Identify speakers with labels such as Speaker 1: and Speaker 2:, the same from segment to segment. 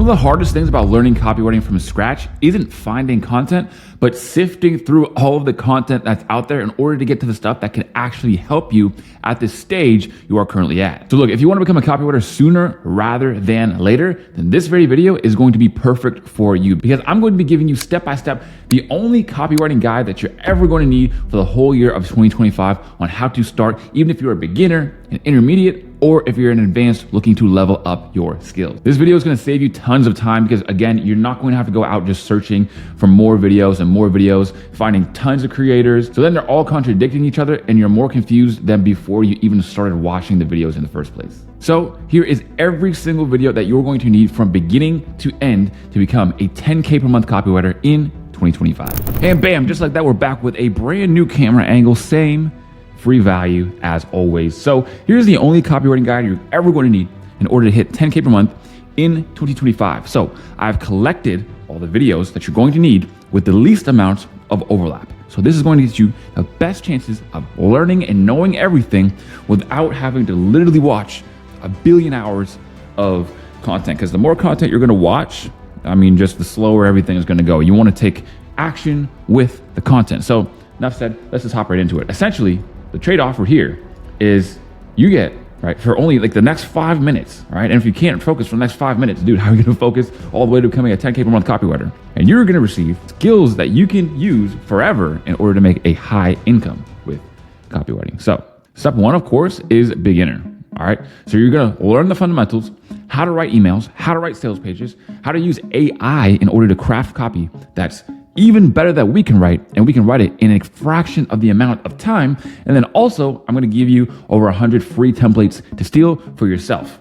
Speaker 1: One of the hardest things about learning copywriting from scratch isn't finding content, but sifting through all of the content that's out there in order to get to the stuff that can actually help you at the stage you are currently at. So look, if you want to become a copywriter sooner rather than later, then this very video is going to be perfect for you, because I'm going to be giving you step-by-step the only copywriting guide that you're ever going to need for the whole year of 2025 on how to start, even if you're a beginner, an intermediate, or if you're an advanced looking to level up your skills. This video is going to save you tons of time, because again, you're not going to have to go out just searching for more videos and more videos, finding tons of creators. So then they're all contradicting each other and you're more confused than before you even started watching the videos in the first place. So here is every single video that you're going to need from beginning to end to become a 10K per month copywriter in 2025. And bam, just like that, we're back with a brand new camera angle, same free value as always. So here's the only copywriting guide you're ever going to need in order to hit 10K per month in 2025. So I've collected all the videos that you're going to need with the least amount of overlap. So this is going to get you the best chances of learning and knowing everything without having to literally watch a billion hours of content. Because the more content you're going to watch, I mean, just the slower everything is going to go. You want to take action with the content. So enough said, let's just hop right into it. Essentially, the trade-off for here is you get, right, for only like the next 5 minutes, right? And if you can't focus for the next 5 minutes, dude, how are you going to focus all the way to becoming a 10K per month copywriter? And you're going to receive skills that you can use forever in order to make a high income with copywriting. So step one, of course, is beginner. All right. So you're going to learn the fundamentals, how to write emails, how to write sales pages, how to use AI in order to craft copy that's even better that we can write, and we can write it in a fraction of the amount of time. And then also, I'm going to give you over 100 free templates to steal for yourself.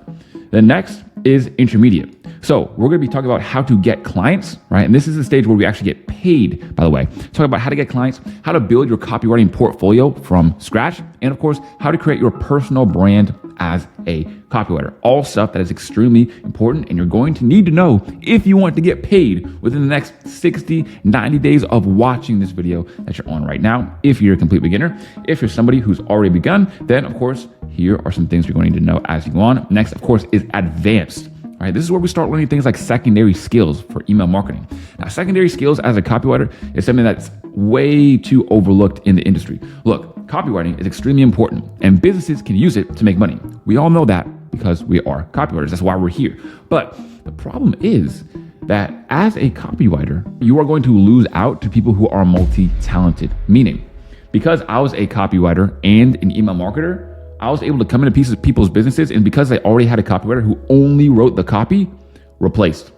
Speaker 1: Then next is intermediate. So we're going to be talking about how to get clients, right? And this is the stage where we actually get paid, by the way. Talk about how to get clients, how to build your copywriting portfolio from scratch, and of course, how to create your personal brand as a copywriter. All stuff that is extremely important and you're going to need to know if you want to get paid within the next 60, 90 days of watching this video that you're on right now. If you're a complete beginner, if you're somebody who's already begun, then of course, here are some things you're going to need to know as you go on. Next, of course, is advanced. All right, this is where we start learning things like secondary skills for email marketing. Now, secondary skills as a copywriter is something that's way too overlooked in the industry. Look, copywriting is extremely important and businesses can use it to make money. We all know that because we are copywriters. That's why we're here. But the problem is that as a copywriter, you are going to lose out to people who are multi-talented. Meaning, because I was a copywriter and an email marketer, I was able to come into people's businesses, and because I already had a copywriter who only wrote the copy, replaced.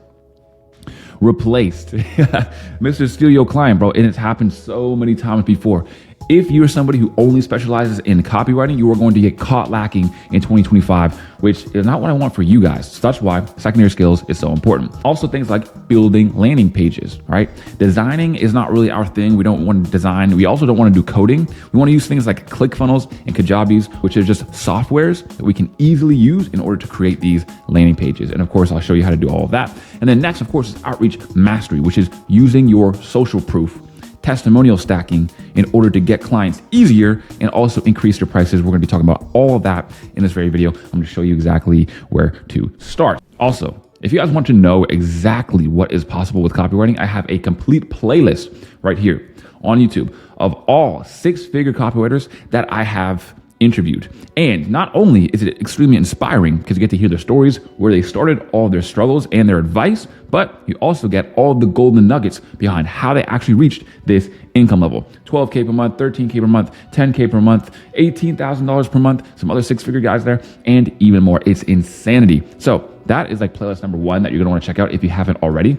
Speaker 1: Mr. Steal Your Client, bro. And it's happened so many times before. If you're somebody who only specializes in copywriting, you are going to get caught lacking in 2025, which is not what I want for you guys. So that's why secondary skills is so important. Also, things like building landing pages, right? Designing is not really our thing. We don't want to design. We also don't want to do coding. We want to use things like ClickFunnels and Kajabis, which are just softwares that we can easily use in order to create these landing pages. And of course, I'll show you how to do all of that. And then next, of course, is outreach mastery, which is using your social proof, testimonial stacking in order to get clients easier and also increase your prices. We're going to be talking about all of that in this very video. I'm going to show you exactly where to start. Also, if you guys want to know exactly what is possible with copywriting, I have a complete playlist right here on YouTube of all 6-figure copywriters that I have interviewed. And not only is it extremely inspiring because you get to hear their stories, where they started, all their struggles and their advice, but you also get all the golden nuggets behind how they actually reached this income level. 12K per month, 13K per month, 10K per month, $18,000 per month, some other 6-figure guys there, and even more. It's insanity. So that is like playlist number 1 that you're gonna wanna check out if you haven't already.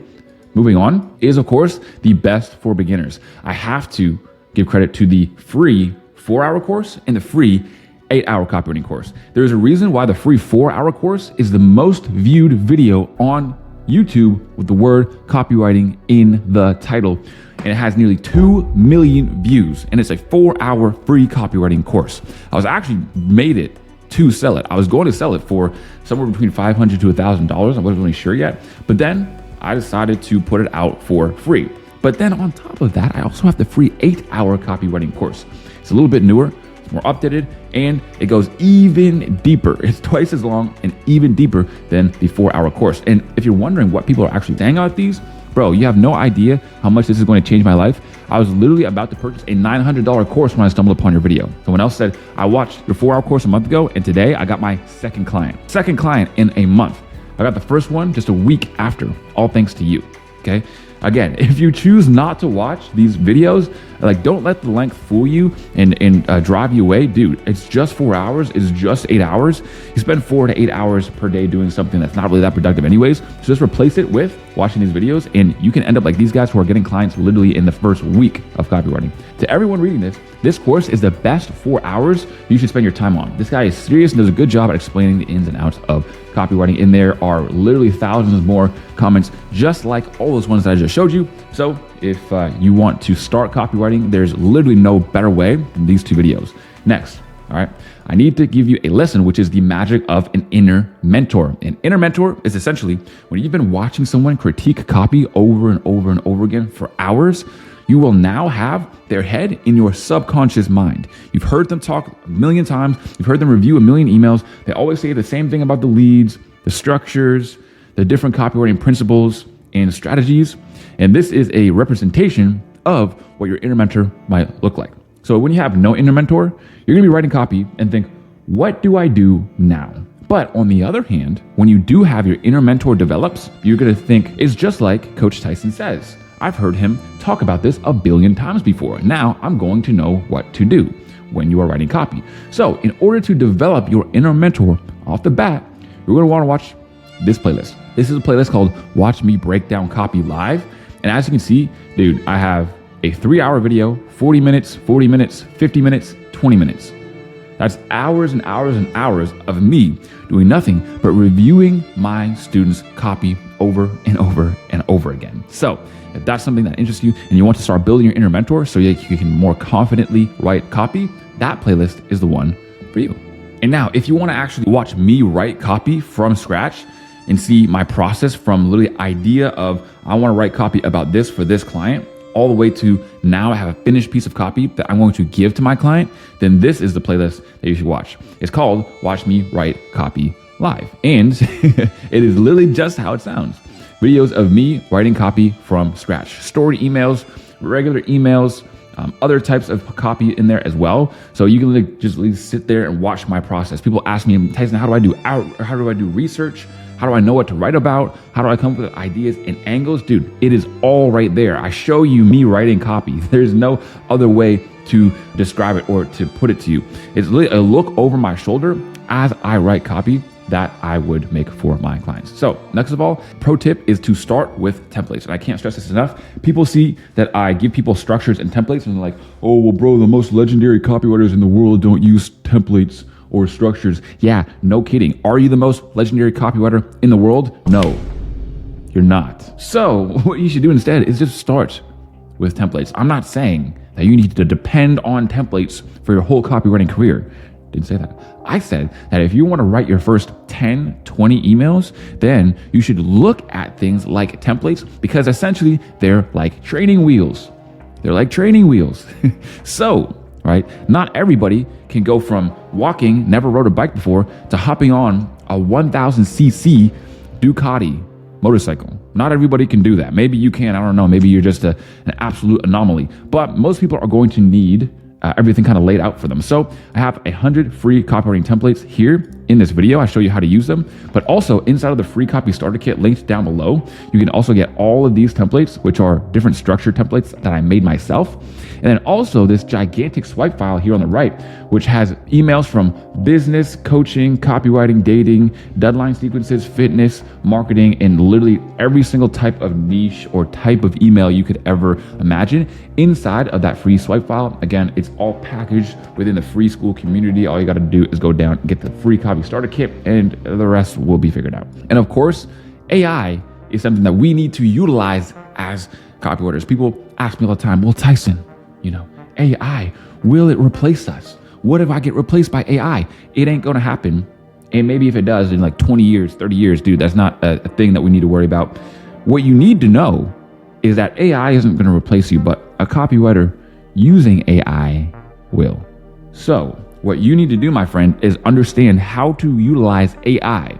Speaker 1: Moving on is, of course, the best for beginners. I have to give credit to the free 4-hour course and the free 8-hour copywriting course. There's a reason why the free 4-hour course is the most viewed video on YouTube with the word copywriting in the title. And it has nearly 2 million views. And it's a 4-hour free copywriting course. I was actually made it to sell it. I was going to sell it for somewhere between $500 to $1,000. I wasn't really sure yet. But then I decided to put it out for free. But then on top of that, I also have the free 8-hour copywriting course. It's a little bit newer. more updated, and it goes even deeper. It's twice as long and even deeper than the 4-hour course. And if you're wondering what people are actually saying about these, bro, you have no idea how much this is going to change my life. I was literally about to purchase a $900 course when I stumbled upon your video. Someone else said, I watched your 4-hour course a month ago, and today I got my second client in a month. I got the first one just a week after, all thanks to you, okay? Again, if you choose not to watch these videos, like, don't let the length fool you and drive you away. Dude, it's just 4 hours. It's just 8 hours. You spend 4 to 8 hours per day doing something that's not really that productive anyways. So just replace it with watching these videos, and you can end up like these guys who are getting clients literally in the first week of copywriting. To everyone reading this course is the best 4 hours you should spend your time on. This guy is serious and does a good job at explaining the ins and outs of copywriting, and there are literally thousands more comments just like all those ones that I just showed you. So if you want to start copywriting, there's literally no better way than these 2 videos. Next, all right, I need to give you a lesson, which is the magic of an inner mentor. An inner mentor is essentially when you've been watching someone critique copy over and over and over again for hours, you will now have their head in your subconscious mind. You've heard them talk a million times. You've heard them review a million emails. They always say the same thing about the leads, the structures, the different copywriting principles and strategies. And this is a representation of what your inner mentor might look like. So when you have no inner mentor, you're gonna be writing copy and think, what do I do now? But on the other hand, when you do have your inner mentor develops, you're gonna think, it's just like Coach Tyson says. I've heard him talk about this a billion times before. Now I'm going to know what to do when you are writing copy. So in order to develop your inner mentor off the bat, you're gonna wanna watch this playlist. This is a playlist called Watch Me Break Down Copy Live. And as you can see, dude, I have a 3-hour video, 40 minutes, 40 minutes, 50 minutes, 20 minutes. That's hours and hours and hours of me doing nothing but reviewing my students' copy over and over and over again. So if that's something that interests you and you want to start building your inner mentor so you can more confidently write copy, that playlist is the one for you. And now, if you want to actually watch me write copy from scratch and see my process from literally idea of I want to write copy about this for this client, all the way to now I have a finished piece of copy that I'm going to give to my client, then this is the playlist that you should watch. It's called Watch Me Write Copy Live. And it is literally just how it sounds. Videos of me writing copy from scratch. Stored emails, regular emails, other types of copy in there as well. So you can just sit there and watch my process. People ask me, Tyson, how do I do research? How do I know what to write about? How do I come up with ideas and angles? Dude, it is all right there. I show you me writing copy. There's no other way to describe it or to put it to you. It's literally a look over my shoulder as I write copy that I would make for my clients. So next of all, pro tip is to start with templates. And I can't stress this enough. People see that I give people structures and templates and they're like, oh, well, bro, the most legendary copywriters in the world don't use templates or structures. Yeah, no kidding. Are you the most legendary copywriter in the world? No, you're not. So what you should do instead is just start with templates. I'm not saying that you need to depend on templates for your whole copywriting career. Didn't say that. I said that if you want to write your first 10, 20 emails, then you should look at things like templates because essentially they're like training wheels. They're like training wheels. So, right, not everybody can go from walking, never rode a bike before, to hopping on a 1000cc Ducati motorcycle. Not everybody can do that. Maybe you can, I don't know. Maybe you're just an absolute anomaly. But most people are going to need everything kind of laid out for them. So I have 100 free copywriting templates here in this video. I show you how to use them, but also inside of the free copy starter kit linked down below, you can also get all of these templates, which are different structured templates that I made myself. And then also this gigantic swipe file here on the right, which has emails from business, coaching, copywriting, dating, deadline sequences, fitness, marketing, and literally every single type of niche or type of email you could ever imagine inside of that free swipe file. Again, it's all packaged within the free school community. All you got to do is go down and get the free copy starter kit and the rest will be figured out. And of course, AI is something that we need to utilize as copywriters. People ask me all the time, well, Tyson, AI, will it replace us? What if I get replaced by AI? It ain't going to happen. And maybe if it does in like 20 years, 30 years, dude, that's not a thing that we need to worry about. What you need to know is that AI isn't going to replace you, but a copywriter using AI will. So what you need to do, my friend, is understand how to utilize AI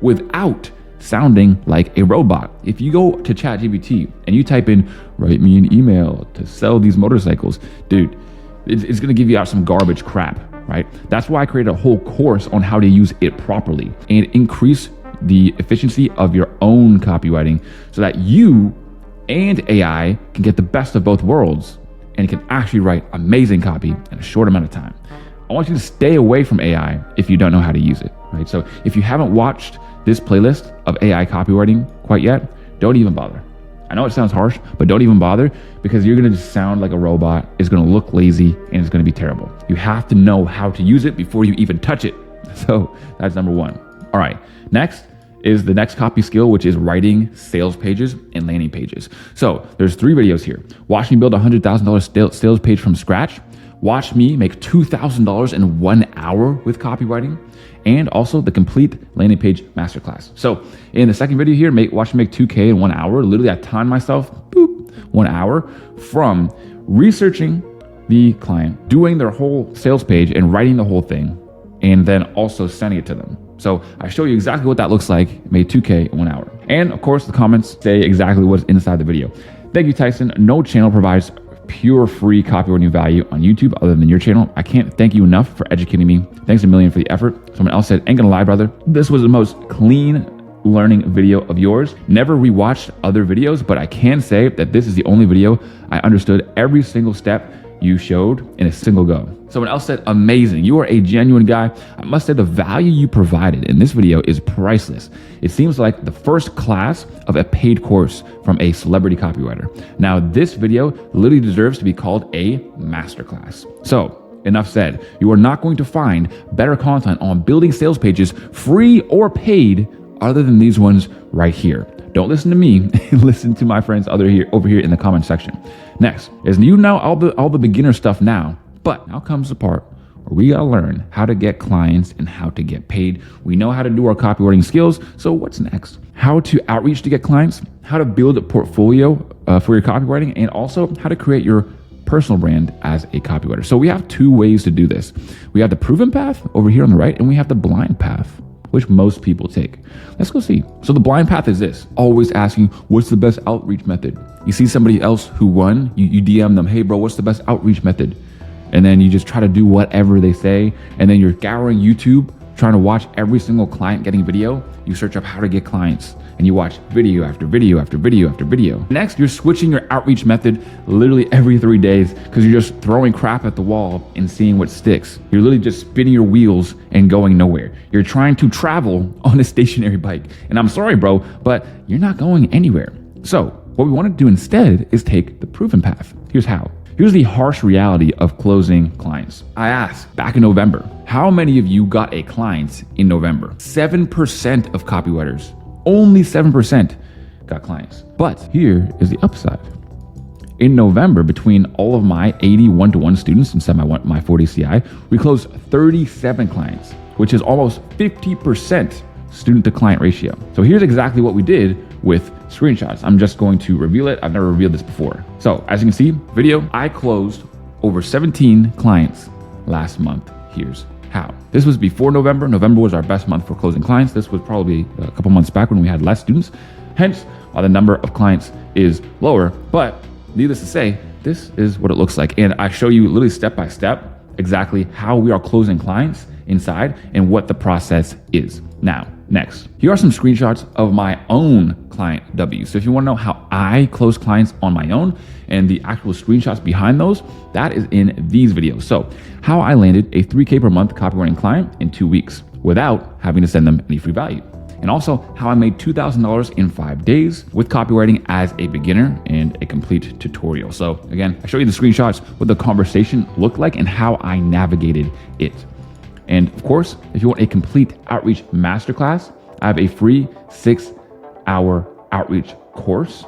Speaker 1: without sounding like a robot. If you go to ChatGPT and you type in, write me an email to sell these motorcycles, dude, it's going to give you out some garbage crap, right? That's why I created a whole course on how to use it properly and increase the efficiency of your own copywriting so that you and AI can get the best of both worlds and can actually write amazing copy in a short amount of time. I want you to stay away from AI if you don't know how to use it, right? So if you haven't watched this playlist of AI copywriting quite yet, don't even bother. I know it sounds harsh, but don't even bother because you're gonna just sound like a robot. It's gonna look lazy and it's gonna be terrible. You have to know how to use it before you even touch it. So that's number one. All right, next is the next copy skill, which is writing sales pages and landing pages. So there's 3 videos here. Watch me build a $100,000 sales page from scratch. Watch me make $2,000 in 1 hour with copywriting, and also the complete landing page masterclass. So in the second video here, watch me make 2K in 1 hour. Literally, I timed myself, 1 hour from researching the client, doing their whole sales page and writing the whole thing, and then also sending it to them. So I show you exactly what that looks like, made 2K in 1 hour. And of course, the comments say exactly what's inside the video. Thank you, Tyson. No channel provides pure free copywriting value on YouTube other than your channel. I can't thank you enough for educating me. Thanks a million for the effort. Someone else said, ain't gonna lie, brother. This was the most clean learning video of yours. Never rewatched other videos, but I can say that this is the only video I understood every single step you showed in a single go. Someone else said, amazing. You are a genuine guy. I must say the value you provided in this video is priceless. It seems like the first class of a paid course from a celebrity copywriter. Now, this video literally deserves to be called a masterclass. So enough said. You are not going to find better content on building sales pages, free or paid, other than these ones right here. Don't listen to me, listen to my friends over here in the comment section. Next is you know all the beginner stuff now, but now comes the part where we gotta learn how to get clients and how to get paid. We know how to do our copywriting skills, so what's next? How to outreach to get clients, how to build a portfolio for your copywriting, and also how to create your personal brand as a copywriter. So we have 2 ways to do this. We have the proven path over here on the right, and we have the blind path, which most people take. Let's go see. So the blind path is this, always asking, what's the best outreach method? You see somebody else who won, you DM them, hey bro, what's the best outreach method? And then you just try to do whatever they say. And then you're scouring YouTube, trying to watch every single client getting video. You search up how to get clients and you watch video after video after video after video. Next, you're switching your outreach method literally every 3 days because you're just throwing crap at the wall and seeing what sticks. You're literally just spinning your wheels and going nowhere. You're trying to travel on a stationary bike. And I'm sorry, bro, but you're not going anywhere. So what we want to do instead is take the proven path. Here's how. Here's the harsh reality of closing clients. I asked back in November, how many of you got a client in November? 7% of copywriters, only 7% got clients. But here is the upside. In November, between all of my 80 one-to-one students inside my 40 CI, we closed 37 clients, which is almost 50% student to client ratio. So here's exactly what we did with screenshots. I'm just going to reveal it. I've never revealed this before. So as you can see, video, I closed over 17 clients last month. Here's how. This was before November. November was our best month for closing clients. This was probably a couple months back when we had less students. Hence, why the number of clients is lower. But needless to say, this is what it looks like. And I show you literally step by step exactly how we are closing clients inside and what the process is. Now, next, here are some screenshots of my own client W. So if you want to know how I close clients on my own and the actual screenshots behind those, that is in these videos. So how I landed a 3K per month copywriting client in 2 weeks without having to send them any free value. And also how I made $2,000 in 5 days with copywriting as a beginner and a complete tutorial. So again, I show you the screenshots, what the conversation looked like and how I navigated it. And of course, if you want a complete outreach masterclass, I have a free 6-hour outreach course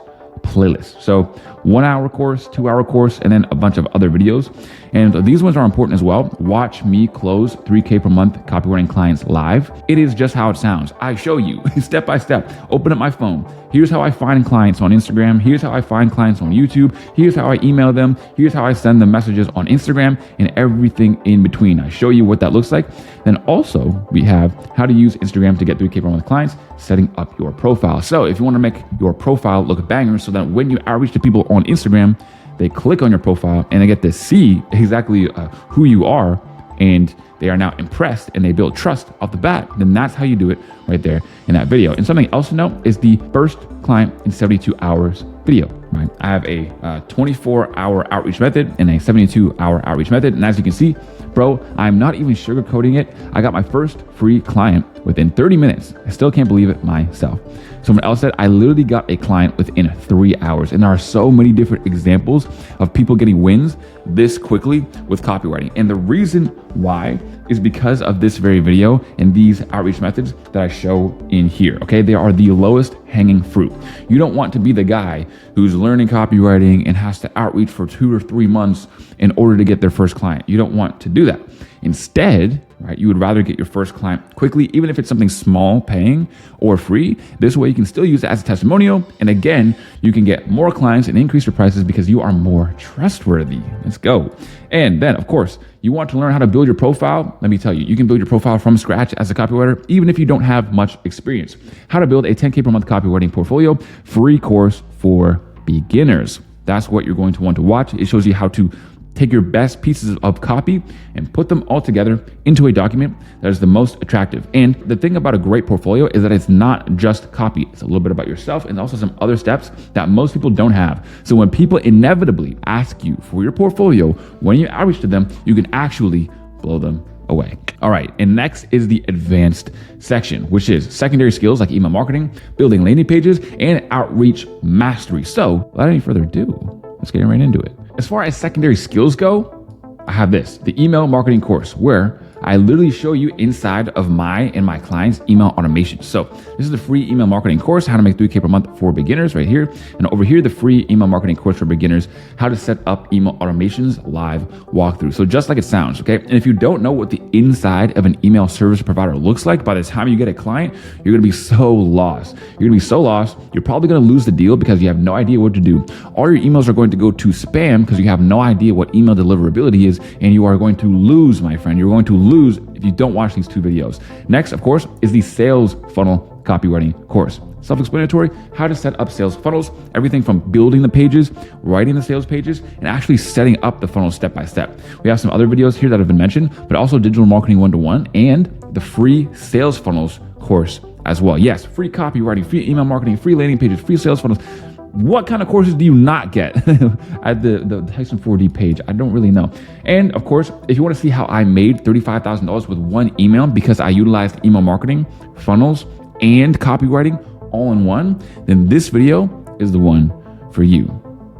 Speaker 1: playlist. So 1 hour course, 2 hour course, and then a bunch of other videos. And these ones are important as well. Watch me close 3K per month copywriting clients live. It is just how it sounds. I show you step by step. Open up my phone. Here's how I find clients on Instagram. Here's how I find clients on YouTube. Here's how I email them. Here's how I send them messages on Instagram, and everything in between. I show you what that looks like. Then also we have how to use Instagram to get 3K per month clients, setting up your profile. So if you want to make your profile look banger so that when you outreach to people on Instagram, they click on your profile and they get to see exactly who you are, and they are now impressed and they build trust off the bat, then that's how you do it right there in that video. And something else to note is the first client in 72 hours video, right? I have a 24-hour outreach method and a 72-hour outreach method. And as you can see, bro, I'm not even sugarcoating it. I got my first free client within 30 minutes. I still can't believe it myself. Someone else said, I literally got a client within 3 hours. And there are so many different examples of people getting wins this quickly with copywriting. And the reason why is because of this very video and these outreach methods that I show in here, okay? They are the lowest hanging fruit. You don't want to be the guy who's learning copywriting and has to outreach for 2 or 3 months in order to get their first client. You don't want to do that. Instead, right, you would rather get your first client quickly, even if it's something small, paying or free. This way you can still use it as a testimonial. And again, you can get more clients and increase your prices because you are more trustworthy. Let's go. And then of course, you want to learn how to build your profile. Let me tell you, you can build your profile from scratch as a copywriter, even if you don't have much experience. How to build a 10K per month copywriting portfolio, free course for beginners. That's what you're going to want to watch. It shows you how to take your best pieces of copy and put them all together into a document that is the most attractive. And the thing about a great portfolio is that it's not just copy. It's a little bit about yourself and also some other steps that most people don't have. So when people inevitably ask you for your portfolio, when you outreach to them, you can actually blow them away. All right, and next is the advanced section, which is secondary skills like email marketing, building landing pages, and outreach mastery. So without any further ado, let's get right into it. As far as secondary skills go, I have this, the email marketing course, where I literally show you inside of my and my clients' email automation. So this is the free email marketing course, how to make 3K per month for beginners right here. And over here, the free email marketing course for beginners, how to set up email automations live walkthrough. So just like it sounds, okay? And if you don't know what the inside of an email service provider looks like, by the time you get a client, you're gonna be so lost. You're gonna be so lost, you're probably gonna lose the deal because you have no idea what to do. All your emails are going to go to spam because you have no idea what email deliverability is, and you are going to lose, my friend. You're going to lose if you don't watch these 2 videos. Next, of course, is the sales funnel copywriting course. Self-explanatory, how to set up sales funnels, everything from building the pages, writing the sales pages, and actually setting up the funnel step by step. We have some other videos here that have been mentioned, but also digital marketing 1-to-1 and the free sales funnels course as well. Yes, free copywriting, free email marketing, free landing pages, free sales funnels. What kind of courses do you not get at the Tyson 4D page? I don't really know. And of course, if you want to see how I made $35,000 with 1 email because I utilized email marketing, funnels, and copywriting all in one, then this video is the one for you.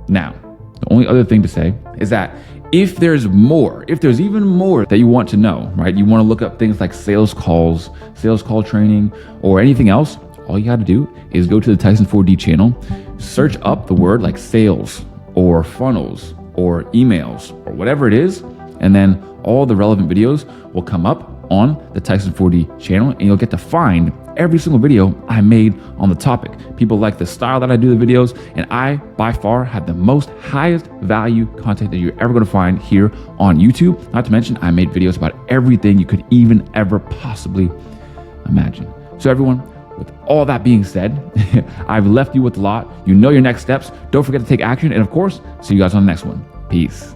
Speaker 1: Now, the only other thing to say is that if there's even more that you want to know, right? You want to look up things like sales calls, sales call training, or anything else, all you got to do is go to the Tyson 4D channel, search up the word like sales or funnels or emails or whatever it is, and then all the relevant videos will come up on the Tyson 4D channel, and you'll get to find every single video I made on the topic. People like the style that I do the videos, and I by far have the most highest value content that you're ever going to find here on YouTube. Not to mention, I made videos about everything you could even ever possibly imagine. So everyone, with all that being said, I've left you with a lot. You know your next steps. Don't forget to take action. And of course, see you guys on the next one. Peace.